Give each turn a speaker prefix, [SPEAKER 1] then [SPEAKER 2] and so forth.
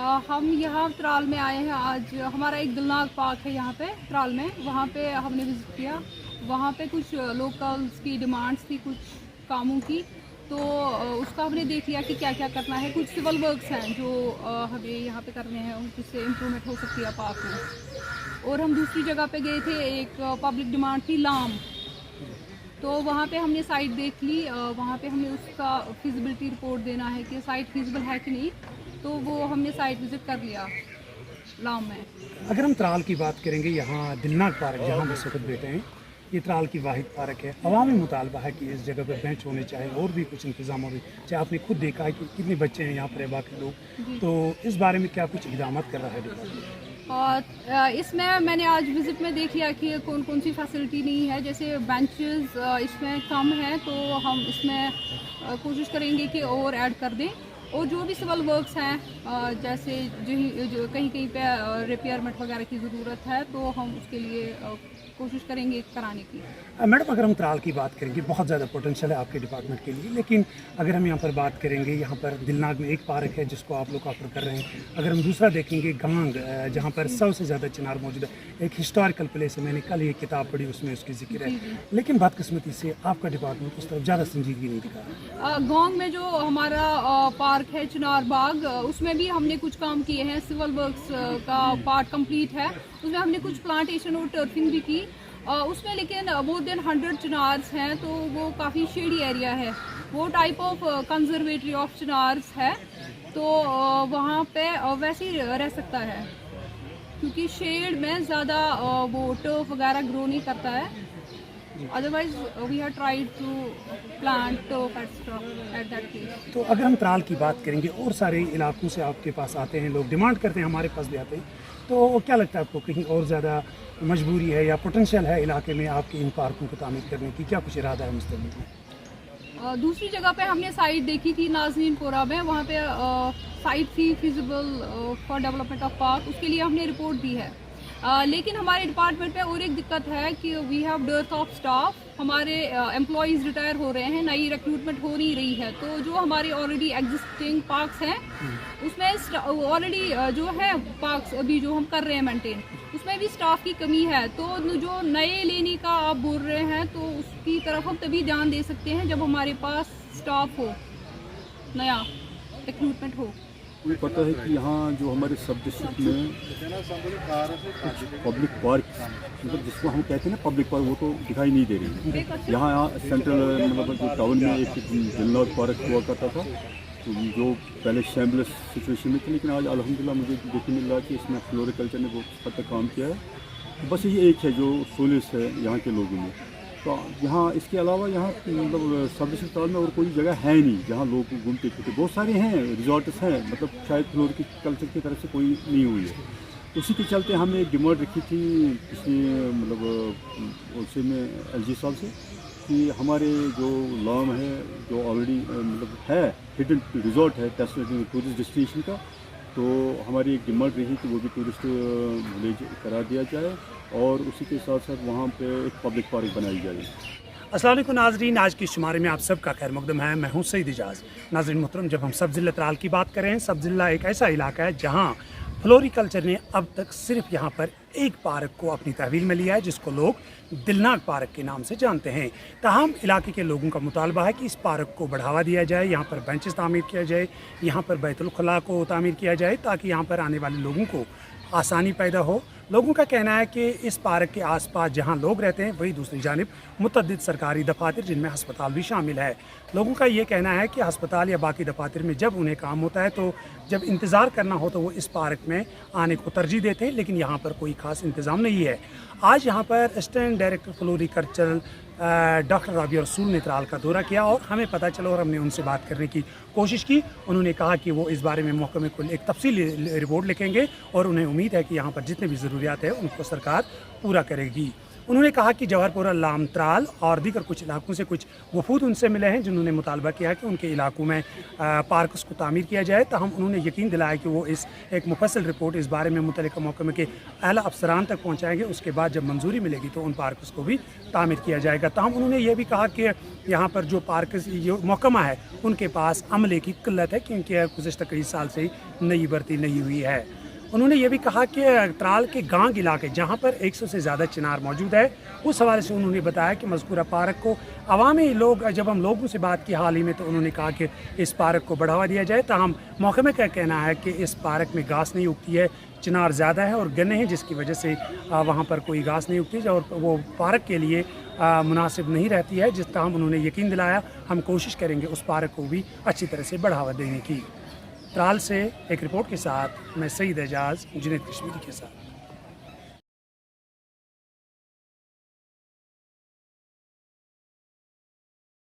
[SPEAKER 1] हम यहाँ त्राल में आए हैं आज। हमारा एक दिलनाग पार्क है यहाँ पे त्राल में, वहाँ पे हमने विज़िट किया। वहाँ पे कुछ लोकल्स की डिमांड्स थी कुछ कामों की, तो उसका हमने देख लिया कि क्या क्या करना है। कुछ सिविल वर्क्स हैं जो हमें यहाँ पे करने हैं, जिससे इम्प्रूवमेंट हो सकती है पार्क में। और हम दूसरी जगह पे गए थे, एक पब्लिक डिमांड थी लाम, तो वहाँ पे हमने साइट देख ली। वहाँ पे हमें उसका फिजिबिलिटी रिपोर्ट देना है कि साइट फिजिबल है कि नहीं, तो वो हमने साइट विज़िट कर लिया लाम में।
[SPEAKER 2] अगर हम त्राल की बात करेंगे, यहाँ दिलनाग पार्क जहाँ हम इस वक्त बैठे हैं, ये त्राल की वाहिद पार्क है। अवामी मुतालबा है कि इस जगह पर बेंच होने चाहिए और भी कुछ इंतजाम हो। चाहे आपने खुद देखा है कि कितने बच्चे हैं यहाँ पर बाकी लोग, तो इस बारे में क्या कुछ इक़दाम कर रहा है डिपार्टमेंट?
[SPEAKER 1] और इसमें मैंने आज विज़िट में देख लिया कि कौन कौन सी फैसिलिटी नहीं है। जैसे बेंचेस इसमें कम है, तो हम इसमें कोशिश करेंगे कि और ऐड कर दें। और जो भी सिविल वर्क्स हैं, जैसे जो कहीं कहीं पे रिपेयरमेंट वगैरह की ज़रूरत है, तो हम उसके लिए कोशिश करेंगे कराने की।
[SPEAKER 2] मैडम, अगर हम त्राल की बात करेंगे, बहुत ज़्यादा पोटेंशियल है आपके डिपार्टमेंट के लिए, लेकिन अगर हम यहाँ पर बात करेंगे, यहाँ पर दिलनाग में एक पार्क है जिसको आप लोग ऑफर कर रहे हैं। अगर हम दूसरा देखेंगे गांग, जहाँ पर 100 से ज़्यादा चिनार मौजूद है, एक हिस्टोरिकल प्लेस है। मैंने कल ये किताब पढ़ी, उसमें उसकी जिक्र है, लेकिन बदकिस्मती से आपका डिपार्टमेंट उस तरफ ज़्यादा संजीदगी नहीं दिखा रहा।
[SPEAKER 1] गांव में जो हमारा पार्क है चिनार बाग, उसमें भी हमने कुछ काम किए हैं। सिविल वर्क्स का पार्ट कंप्लीट है, उसमें हमने कुछ प्लांटेशन और टर्फिंग भी की उसमें, लेकिन मोर देन 100 चिनार्स हैं, तो वो काफ़ी शेडी एरिया है। वो टाइप ऑफ कंजर्वेटरी ऑफ चिनार्स है, तो वहाँ पे वैसे ही रह सकता है, क्योंकि शेड में ज़्यादा वो टर्फ वगैरह ग्रो नहीं करता है। Otherwise we have tried to plant turf at that place.
[SPEAKER 2] तो अगर हम त्राल की बात करेंगे, और सारे इलाकों से आपके पास आते हैं लोग, डिमांड करते हैं, हमारे पास भी आते हैं, तो क्या लगता है आपको, कहीं और ज़्यादा मजबूरी है या पोटेंशियल है इलाके में आपके इन पार्कों को तामीर करने की? क्या कुछ इरादा है मुस्तक़बिल में?
[SPEAKER 1] दूसरी जगह पे हमने साइट देखी थी नाज़रीनपुरा में, वहाँ पे साइट थी feasible for development of park, उसके लिए हमने रिपोर्ट दी है। लेकिन हमारे डिपार्टमेंट में और एक दिक्कत है कि we have dearth of staff. हमारे एम्प्लॉयज़ रिटायर हो रहे हैं, नई रिक्रूटमेंट हो नहीं रही है, तो जो हमारे ऑलरेडी एग्जिस्टिंग पार्क्स हैं उसमें ऑलरेडी जो है पार्क्स अभी जो हम कर रहे हैं मेंटेन, उसमें भी स्टाफ की कमी है। तो जो नए लेने का आप बोल रहे हैं, तो उसकी तरफ हम तभी ध्यान दे सकते हैं जब हमारे पास स्टाफ हो, नया रिक्रूटमेंट हो।
[SPEAKER 3] मुझे पता है कि यहाँ जो हमारे सब डिस्ट्रिक्ट में कुछ पब्लिक पार्क, मतलब जिसको हम कहते हैं ना पब्लिक पार्क, वो तो दिखाई नहीं दे रही है। यहाँ सेंट्रल मतलब जो टाउन में एक दिलनाग पार्क हुआ करता था, तो जो पहले शैम्बलेस सिचुएशन में थी, लेकिन आज अल्हम्दुलिल्लाह मुझे देखने मिल रहा है कि इसमें फ्लोरिकल्चर ने बहुत हद तक काम किया है। बस ये एक है जो सोलिस है यहाँ के लोगों में। तो यहाँ इसके अलावा यहाँ मतलब सब डिस्ट्रिक्ट टाउन में और कोई जगह है नहीं जहाँ लोग घूमते फिरते। बहुत सारे हैं रिजॉर्ट्स हैं, मतलब शायद फ्लोरिकल्चर की तरफ से कोई नहीं हुई है। उसी के चलते हमने एक डिमांड रखी थी पिछले मतलब उससे में LG साहब से कि हमारे जो लाम है, जो ऑलरेडी मतलब है हिडन रिजॉर्ट है टूरिस्ट डेस्टिनेशन का, तो हमारी एक डिमांड रही कि वो भी टूरिस्ट विलेज करा दिया जाए और उसी के साथ साथ वहाँ पे एक पब्लिक पार्क बनाई जाए।
[SPEAKER 2] अस्सलाम वालेकुम नाजरीन, आज की शुमारे में आप सबका खैर मकदम है। मैं हूँ सईद इजाज़। नाजरीन मोहतरम, जब हम सब ज़िला त्राल की बात करें, सब ज़िला एक ऐसा इलाका है जहाँ फ्लोरिकल्चर ने अब तक सिर्फ यहाँ पर एक पार्क को अपनी तहवील में लिया है, जिसको लोग दिलनाग पार्क के नाम से जानते हैं। ताहम इलाके के लोगों का मुतालबा है कि इस पार्क को बढ़ावा दिया जाए, यहाँ पर बेंचेस तामीर किया जाए, यहाँ पर बैतुल खुला को तामीर किया जाए, ताकि यहाँ पर आने वाले लोगों को आसानी पैदा हो। लोगों का कहना है कि इस पार्क के आसपास जहां लोग रहते हैं, वही दूसरी जानिब मुतअद्दिद सरकारी दफातर, जिनमें हस्पताल भी शामिल है। लोगों का ये कहना है कि हस्पताल या बाकी दफातर में जब उन्हें काम होता है, तो जब इंतज़ार करना हो तो वो इस पार्क में आने को तरजीह देते हैं, लेकिन यहाँ पर कोई ख़ास इंतज़ाम नहीं है। आज यहाँ पर assistant director floriculture doctor Rabia रसूल ने त्राल का दौरा किया और हमें पता चला और हमने उनसे बात करने की कोशिश की। उन्होंने कहा कि वो इस बारे में महकमे को एक तफसीली रिपोर्ट लिखेंगे और उन्हें उम्मीद है कि यहाँ पर जितने भी ज़रूरियात है उनको सरकार पूरा करेगी। उन्होंने कहा कि जवाहरपुरा, लामत्राल और दीगर कुछ इलाकों से कुछ वफूद उनसे मिले हैं जिन्होंने मुतालबा किया कि उनके इलाकों में पार्कस को तामीर किया जाए। ताहम उन्होंने यकीन दिलाया कि वो इस एक मुफस्सल रिपोर्ट इस बारे में मुतल्लिका महकमे के आला अफसरान तक पहुँचाएंगे। उसके बाद जब मंजूरी मिलेगी तो उन पार्कस को भी तामीर किया जाएगा। ताहम उन्होंने यह भी कहा कि यहाँ पर जो पार्कस जो महकमा है उनके पास अमले की किल्लत है क्योंकि गुज़श्ता कई साल से नई भर्ती नहीं हुई है। उन्होंने ये भी कहा कि त्राल के गांग इलाके जहां पर 100 से ज़्यादा चिनार मौजूद है, उस हवाले से उन्होंने बताया कि मज़कूरा पार्क को अवामी लोग, जब हम लोगों से बात की हाल ही में, तो उन्होंने कहा कि इस पार्क को बढ़ावा दिया जाए। ताहम महकमे का कहना है कि इस पार्क में घास नहीं उगती है, चिनार ज़्यादा है और गन्ने हैं जिसकी वजह से वहाँ पर कोई घास नहीं उगती और वो पार्क के लिए मुनासिब नहीं रहती है। जिस ताहम उन्होंने यकीन दिलाया हम कोशिश करेंगे उस पार्क को भी अच्छी तरह से बढ़ावा देने की। त्राल से एक रिपोर्ट के साथ मैं सईद एजाज, जुनैद कश्मीरी के साथ।